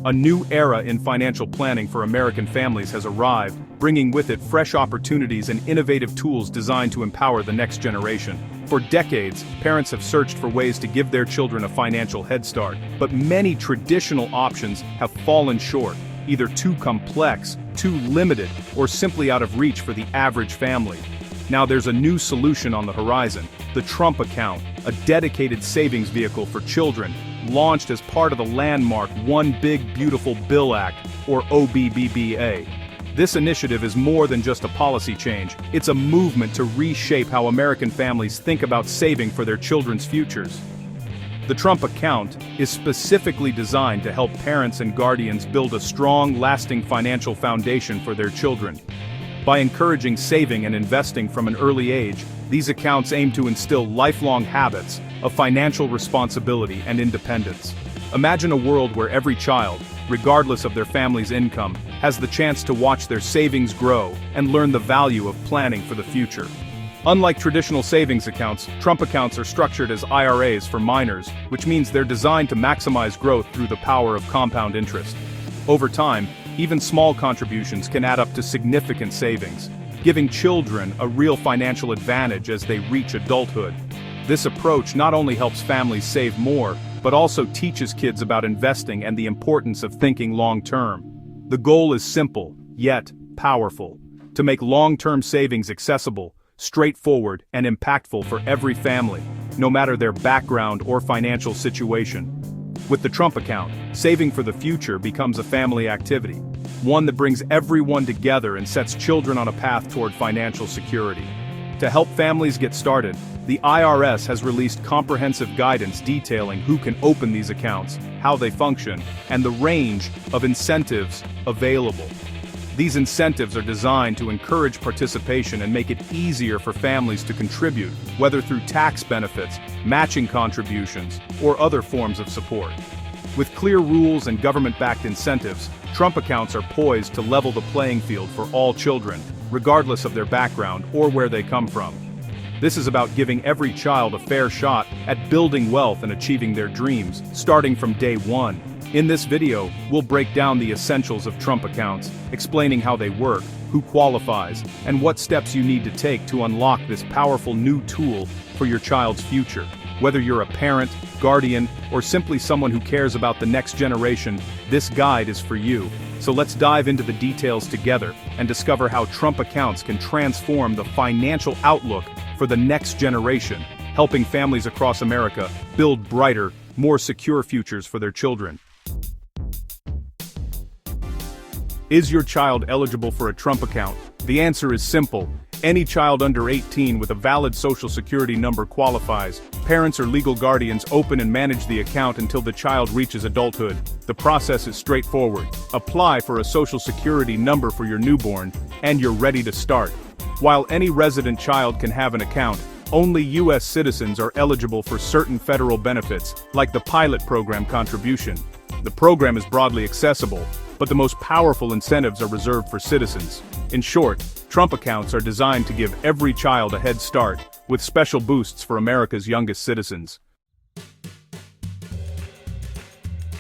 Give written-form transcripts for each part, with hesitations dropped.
A new era in financial planning for American families has arrived, bringing with it fresh opportunities and innovative tools designed to empower the next generation. For decades, parents have searched for ways to give their children a financial head start, but many traditional options have fallen short, either too complex, too limited, or simply out of reach for the average family. Now there's a new solution on the horizon, the Trump account, a dedicated savings vehicle for children, launched as part of the landmark One Big Beautiful Bill Act, or OBBBA. This initiative is more than just a policy change, it's a movement to reshape how American families think about saving for their children's futures. The Trump account is specifically designed to help parents and guardians build a strong, lasting financial foundation for their children. By encouraging saving and investing from an early age, these accounts aim to instill lifelong habits of financial responsibility and independence. Imagine a world where every child, regardless of their family's income, has the chance to watch their savings grow and learn the value of planning for the future. Unlike traditional savings accounts, Trump accounts are structured as IRAs for minors, which means they're designed to maximize growth through the power of compound interest. Over time, even small contributions can add up to significant savings, giving children a real financial advantage as they reach adulthood. This approach not only helps families save more, but also teaches kids about investing and the importance of thinking long-term. The goal is simple, yet powerful: to make long-term savings accessible, straightforward, and impactful for every family, no matter their background or financial situation. With the Trump account, saving for the future becomes a family activity, one that brings everyone together and sets children on a path toward financial security. To help families get started, the IRS has released comprehensive guidance detailing who can open these accounts, how they function, and the range of incentives available. These incentives are designed to encourage participation and make it easier for families to contribute, whether through tax benefits, matching contributions, or other forms of support. With clear rules and government-backed incentives, Trump accounts are poised to level the playing field for all children, regardless of their background or where they come from. This is about giving every child a fair shot at building wealth and achieving their dreams, starting from day one. In this video, we'll break down the essentials of Trump accounts, explaining how they work, who qualifies, and what steps you need to take to unlock this powerful new tool for your child's future. Whether you're a parent, guardian, or simply someone who cares about the next generation, this guide is for you. So let's dive into the details together and discover how Trump accounts can transform the financial outlook for the next generation, helping families across America build brighter, more secure futures for their children. Is your child eligible for a Trump account? The answer is simple. Any child under 18 with a valid Social Security number qualifies. Parents or legal guardians open and manage the account until the child reaches adulthood. The process is straightforward. Apply for a Social Security number for your newborn, and you're ready to start. While any resident child can have an account, only U.S. citizens are eligible for certain federal benefits, like the pilot program contribution. The program is broadly accessible, but the most powerful incentives are reserved for citizens. In short, Trump accounts are designed to give every child a head start, with special boosts for America's youngest citizens.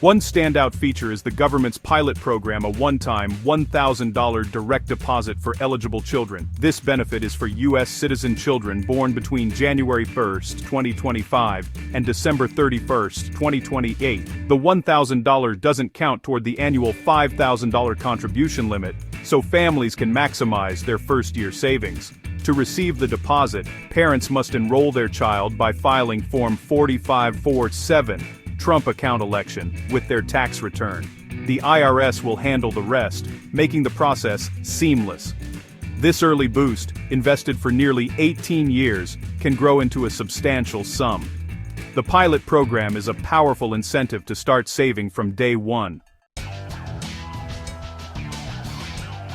One standout feature is the government's pilot program, a one-time $1,000 direct deposit for eligible children. This benefit is for U.S. citizen children born between January 1, 2025 and December 31, 2028. The $1,000 doesn't count toward the annual $5,000 contribution limit, so families can maximize their first-year savings. To receive the deposit, parents must enroll their child by filing Form 4547, Trump account election, with their tax return. The IRS will handle the rest, making the process seamless. This early boost, invested for nearly 18 years, can grow into a substantial sum. The pilot program is a powerful incentive to start saving from day one.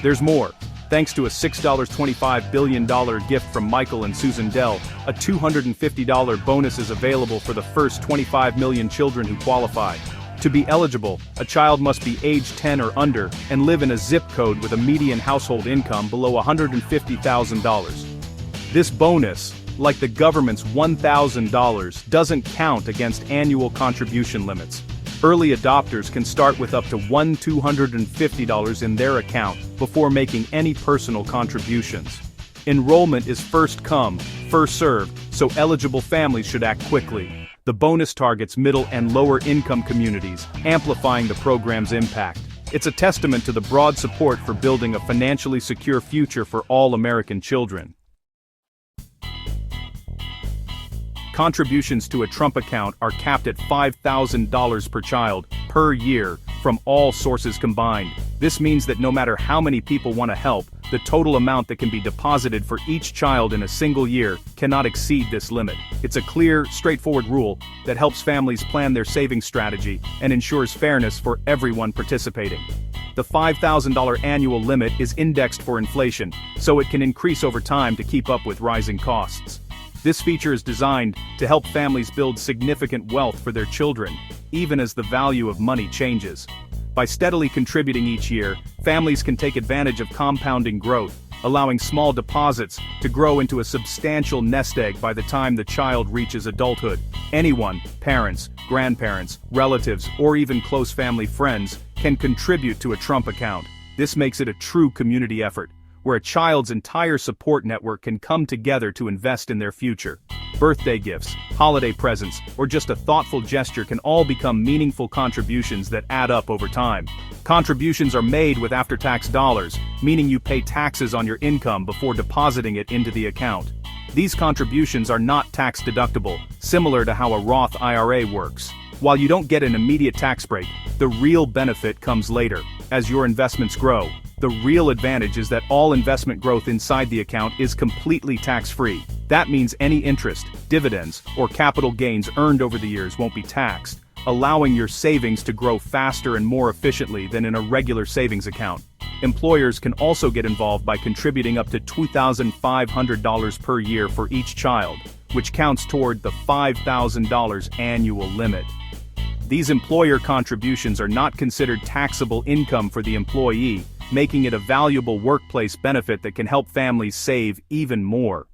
There's more. Thanks to a $6.25 billion gift from Michael and Susan Dell, a $250 bonus is available for the first 25 million children who qualify. To be eligible, a child must be age 10 or under and live in a zip code with a median household income below $150,000. This bonus, like the government's $1,000, doesn't count against annual contribution limits. Early adopters can start with up to $250 in their account before making any personal contributions. Enrollment is first come, first served, so eligible families should act quickly. The bonus targets middle and lower income communities, amplifying the program's impact. It's a testament to the broad support for building a financially secure future for all American children. Contributions to a Trump account are capped at $5,000 per child, per year, from all sources combined. This means that no matter how many people want to help, the total amount that can be deposited for each child in a single year cannot exceed this limit. It's a clear, straightforward rule that helps families plan their savings strategy and ensures fairness for everyone participating. The $5,000 annual limit is indexed for inflation, so it can increase over time to keep up with rising costs. This feature is designed to help families build significant wealth for their children, even as the value of money changes. By steadily contributing each year, families can take advantage of compounding growth, allowing small deposits to grow into a substantial nest egg by the time the child reaches adulthood. Anyone, parents, grandparents, relatives, or even close family friends, can contribute to a Trump account. This makes it a true community effort, where a child's entire support network can come together to invest in their future. Birthday gifts, holiday presents, or just a thoughtful gesture can all become meaningful contributions that add up over time. Contributions are made with after-tax dollars, meaning you pay taxes on your income before depositing it into the account. These contributions are not tax-deductible, similar to how a Roth IRA works. While you don't get an immediate tax break, the real benefit comes later, as your investments grow. The real advantage is that all investment growth inside the account is completely tax-free. That means any interest, dividends, or capital gains earned over the years won't be taxed, allowing your savings to grow faster and more efficiently than in a regular savings account. Employers can also get involved by contributing up to $2,500 per year for each child, which counts toward the $5,000 annual limit. These employer contributions are not considered taxable income for the employee, making it a valuable workplace benefit that can help families save even more.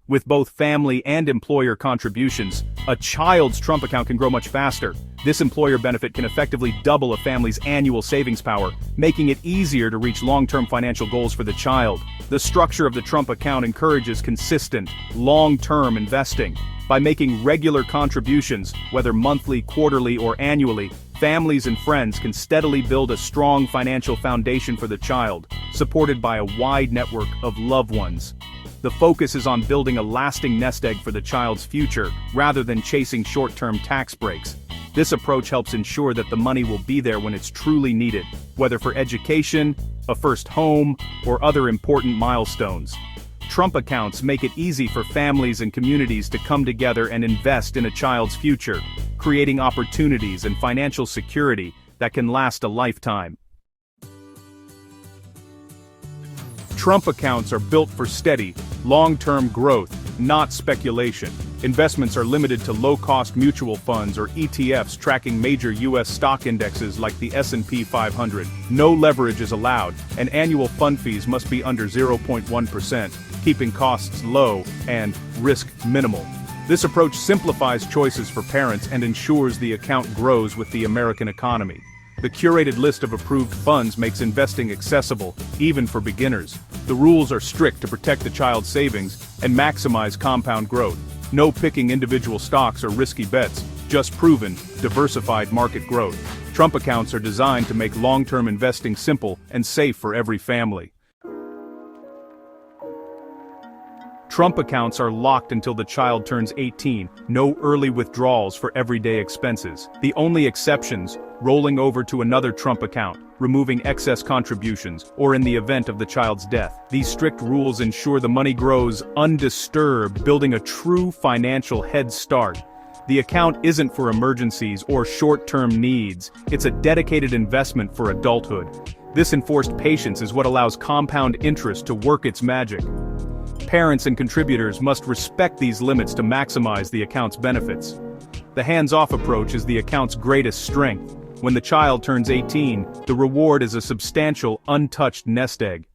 With both family and employer contributions, a child's Trump account can grow much faster. This employer benefit can effectively double a family's annual savings power, making it easier to reach long-term financial goals for the child. The structure of the Trump account encourages consistent, long-term investing. By making regular contributions, whether monthly, quarterly, or annually, families and friends can steadily build a strong financial foundation for the child, supported by a wide network of loved ones. The focus is on building a lasting nest egg for the child's future, rather than chasing short-term tax breaks. This approach helps ensure that the money will be there when it's truly needed, whether for education, a first home, or other important milestones. Trump accounts make it easy for families and communities to come together and invest in a child's future, creating opportunities and financial security that can last a lifetime. Trump accounts are built for steady, long-term growth, not speculation. Investments are limited to low-cost mutual funds or ETFs tracking major U.S. stock indexes like the S&P 500. No leverage is allowed, and annual fund fees must be under 0.1%, keeping costs low and risk minimal. This approach simplifies choices for parents and ensures the account grows with the American economy. The curated list of approved funds makes investing accessible, even for beginners. The rules are strict to protect the child's savings and maximize compound growth. No picking individual stocks or risky bets, just proven, diversified market growth. Trump accounts are designed to make long-term investing simple and safe for every family. Trump accounts are locked until the child turns 18, no early withdrawals for everyday expenses. The only exceptions, rolling over to another Trump account, removing excess contributions, or in the event of the child's death. These strict rules ensure the money grows undisturbed, building a true financial head start. The account isn't for emergencies or short-term needs, it's a dedicated investment for adulthood. This enforced patience is what allows compound interest to work its magic. Parents and contributors must respect these limits to maximize the account's benefits. The hands-off approach is the account's greatest strength. When the child turns 18, the reward is a substantial, untouched nest egg.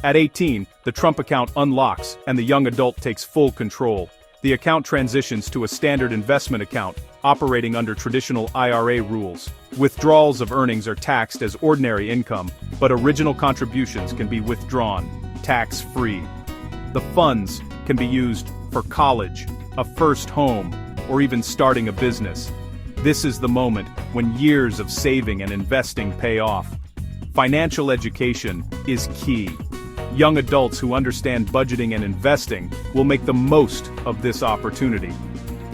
At 18, the Trump account unlocks and the young adult takes full control. the account transitions to a standard investment account, operating under traditional IRA rules. Withdrawals of earnings are taxed as ordinary income, but original contributions can be withdrawn, tax-free. The funds can be used for college, a first home, or even starting a business. This is the moment when years of saving and investing pay off. Financial education is key. Young adults who understand budgeting and investing will make the most of this opportunity.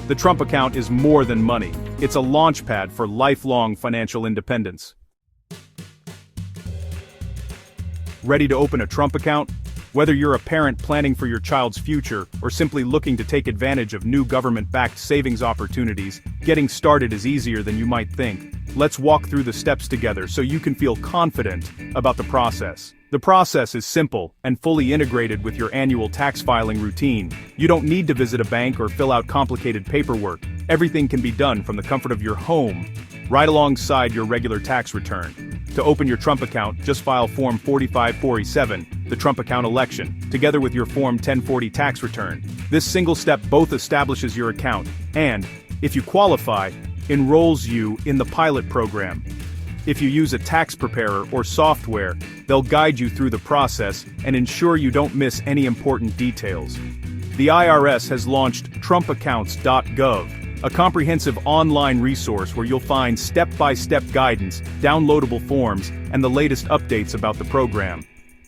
The Trump account is more than money. It's a launchpad for lifelong financial independence. Ready to open a Trump account? Whether you're a parent planning for your child's future or simply looking to take advantage of new government-backed savings opportunities, getting started is easier than you might think. Let's walk through the steps together so you can feel confident about the process. The process is simple and fully integrated with your annual tax filing routine. You don't need to visit a bank or fill out complicated paperwork. Everything can be done from the comfort of your home, right alongside your regular tax return. To open your Trump account, just file Form 4547, the Trump account election, together with your Form 1040 tax return. This single step both establishes your account and, if you qualify, enrolls you in the pilot program. If you use a tax preparer or software, they'll guide you through the process and ensure you don't miss any important details. The IRS has launched TrumpAccounts.gov, a comprehensive online resource where you'll find step-by-step guidance, downloadable forms, and the latest updates about the program.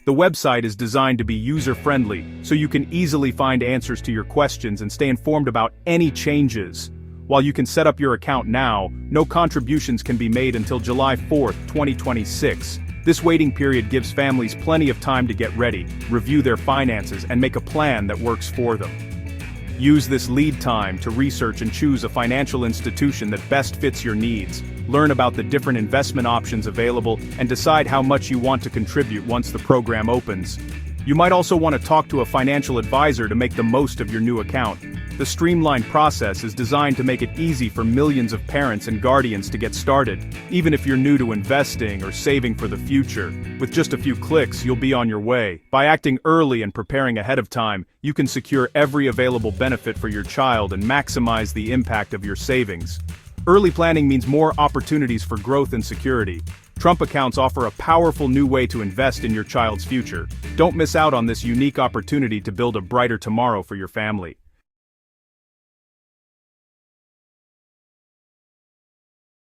The website is designed to be user-friendly, so you can easily find answers to your questions and stay informed about any changes. While you can set up your account now, no contributions can be made until July 4, 2026. This waiting period gives families plenty of time to get ready, review their finances, and make a plan that works for them. Use this lead time to research and choose a financial institution that best fits your needs. Learn about the different investment options available and decide how much you want to contribute once the program opens. You might also want to talk to a financial advisor to make the most of your new account. The streamlined process is designed to make it easy for millions of parents and guardians to get started, even if you're new to investing or saving for the future. With just a few clicks, you'll be on your way. By acting early and preparing ahead of time, you can secure every available benefit for your child and maximize the impact of your savings. Early planning means more opportunities for growth and security. Trump accounts offer a powerful new way to invest in your child's future. Don't miss out on this unique opportunity to build a brighter tomorrow for your family.